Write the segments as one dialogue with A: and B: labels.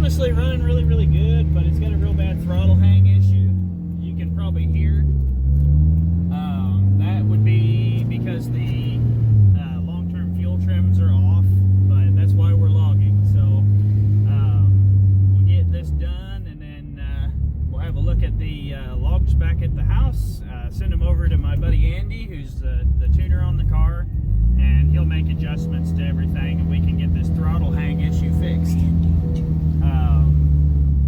A: honestly running really good, but it's got a real bad throttle hang issue. You can probably hear. That would be because the long-term fuel trims are off, but that's why we're logging. So we'll get this done, and then we'll have a look at the logs back at the house, send them over to my buddy Andy, who's the tuner on the car, and he'll make adjustments to everything, and we can get this throttle hang issue fixed.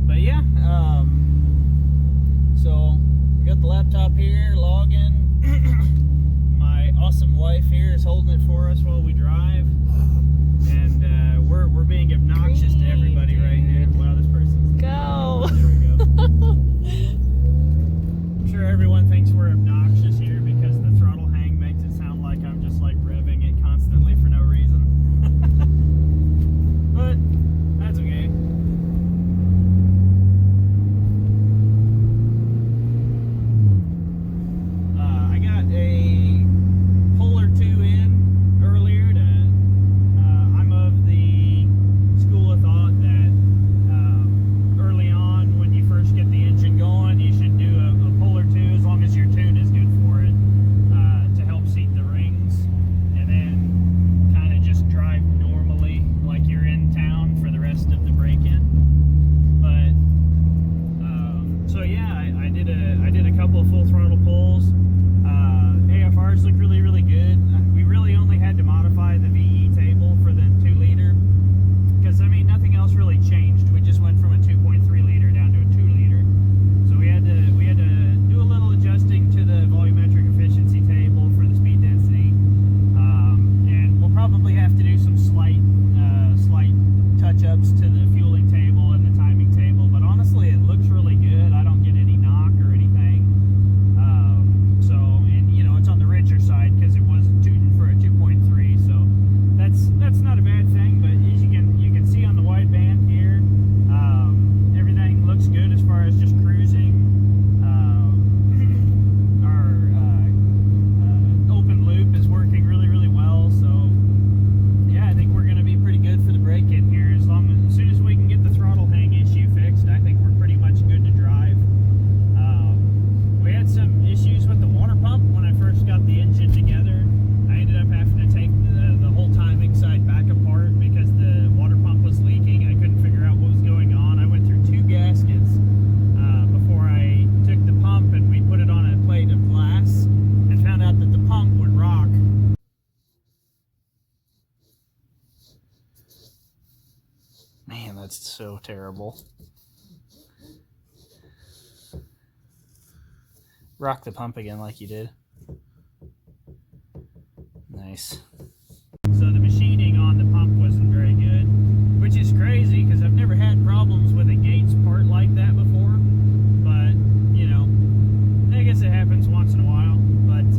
A: But yeah, so we got the laptop here, logging. My awesome wife here is holding it for us while we drive, and we're being obnoxious to everybody right here. Wow, this person's
B: Go.
A: There we go. I'm sure everyone thinks we're obnoxious here because the throttle hang makes it sound like I'm just like revving it constantly for no reason. But that's okay. I got a pull or two in earlier to I'm of the school of thought that early on when you first get the engine going, you should do a pull or two as long as your tune is good for it, to help seat the rings, and then kind of just drive normally like you're in town for the rest of the break-in. But so yeah, I did a couple of full throttle pulls. AFRs look really good. We really only had to modify the VE table for the 2-liter because I mean nothing else really changed. We just went from a 2.3 liter down to a 2-liter. So we had to do a little adjusting to the volumetric efficiency table for the speed density, and we'll probably have to do some slight touch-ups to the fueling table and the timing table. But honestly, it looks really good. I don't get any knock or anything. So, and you know, it's on the richer side because it was tuned for a 2.3. So that's not a bad thing. But as you can see on the wideband here, everything looks good as far as just cruising. Our open loop is working really well. So yeah, I think we're going to be pretty good for the break-in here. As soon as we can get the throttle hang issue fixed, I think we're pretty much good to drive. We had some issues with the water pump when I first got the engine together. I ended up having to take the whole timing side back apart because the water pump was leaking. I couldn't figure out what was going on. I went through 2 gaskets before I took the pump, and we put it on a plate of glass and found out that the pump would rock. Man, that's so terrible. Rock the pump again like you did. Nice. So the machining on the pump wasn't very good, which is crazy because I've never had problems with a Gates part like that before. But, you know, I guess it happens once in a while. But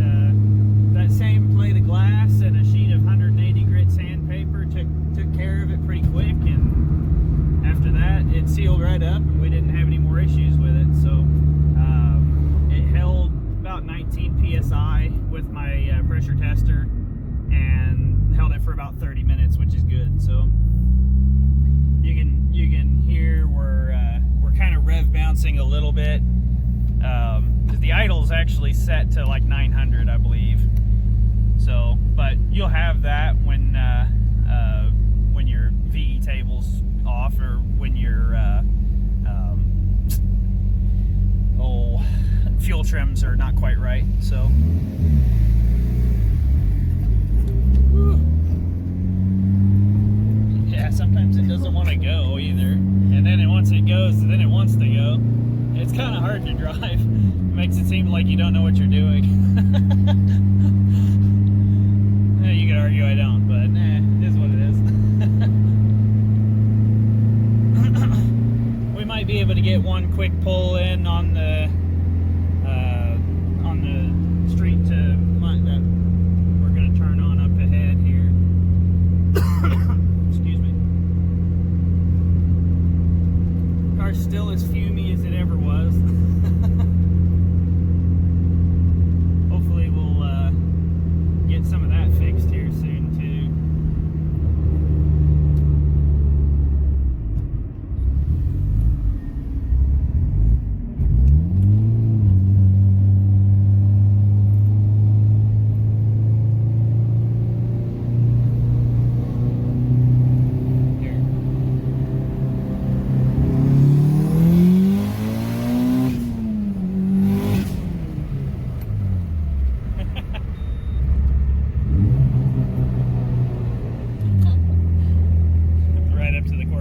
A: that same plate of glass and a sheet of 180 grit sandpaper took care of it pretty quick, and after that it sealed right up and we didn't have any more issues with it. So it held about 19 psi with my pressure tester and held it for about 30 minutes, which is good. So you can hear we're kind of rev bouncing a little bit because the idle is actually set to like 900, I believe. So, but you'll have that when your VE table's off, or when your fuel trims are not quite right. So yeah, sometimes it doesn't want to go either, and then once it goes, then it wants to go. It's kind of hard to drive. It makes it seem like you don't know what you're doing. You could argue I don't, but it is what it is. We might be able to get one quick pull in on the street that we're going to turn on up ahead here. Excuse me. Car's still as fumey as it ever was. Hopefully we'll get some of that fixed here soon too.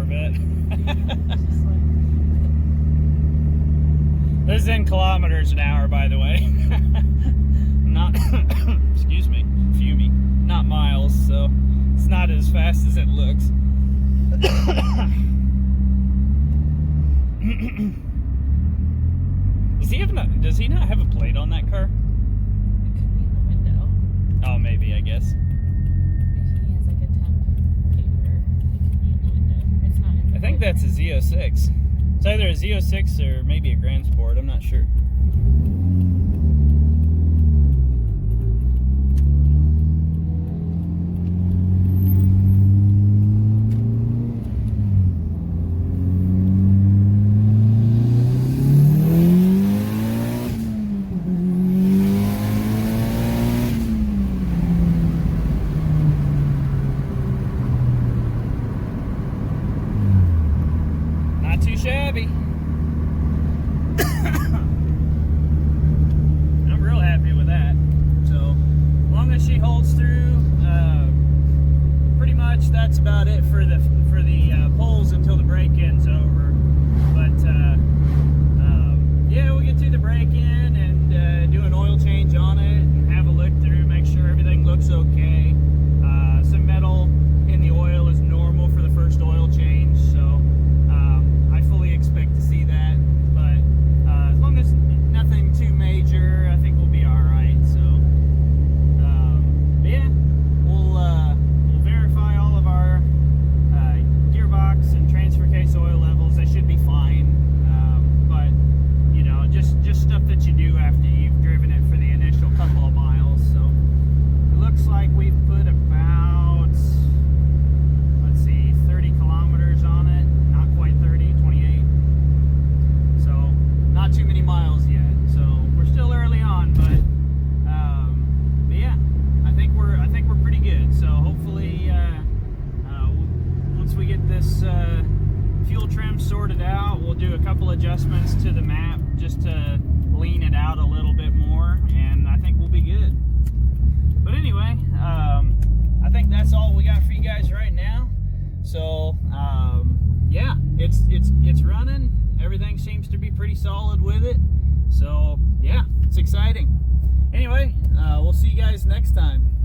A: Corvette.
B: Just like,
A: This is in kilometers an hour, by the way. Not, excuse me, fumey, not miles, so it's not as fast as it looks. Does he not have a plate on that car?
B: it could be in the window.
A: Oh, maybe, I guess.
B: If he has like a temp paper, it could be in the window. It's not in the
A: I think that's a Z06. It's either a Z06 or maybe a Grand Sport, I'm not sure. Not too shabby. I'm real happy with that. So, as long as she holds through, pretty much that's about it for the poles until the break-in's over. But yeah, we'll get through the break-in and do an oil change on it and have a look through, make sure everything looks okay. Some metal in the oil is normal for the first oil change, so I fully expect to see that. But as long as nothing too major, I think we'll be all right. So, but yeah, we'll verify all of our gearbox and transfer case oil levels. They should be fine. But you know, just stuff that you do after you've driven it for the initial couple of miles. So it looks like we've put about, let's see, 30 kilometers on it. Not quite 30, 28. So not too many miles yet. So we're still early on, but yeah, I think we're pretty good. So hopefully, once we get this fuel trim sorted out, we'll do a couple adjustments to the map just to lean it out a little bit more, and I think we'll be good. But anyway, I think that's all we got for you guys right now. So yeah, it's running. Everything seems to be pretty solid with it. So yeah, it's exciting. Anyway, we'll see you guys next time.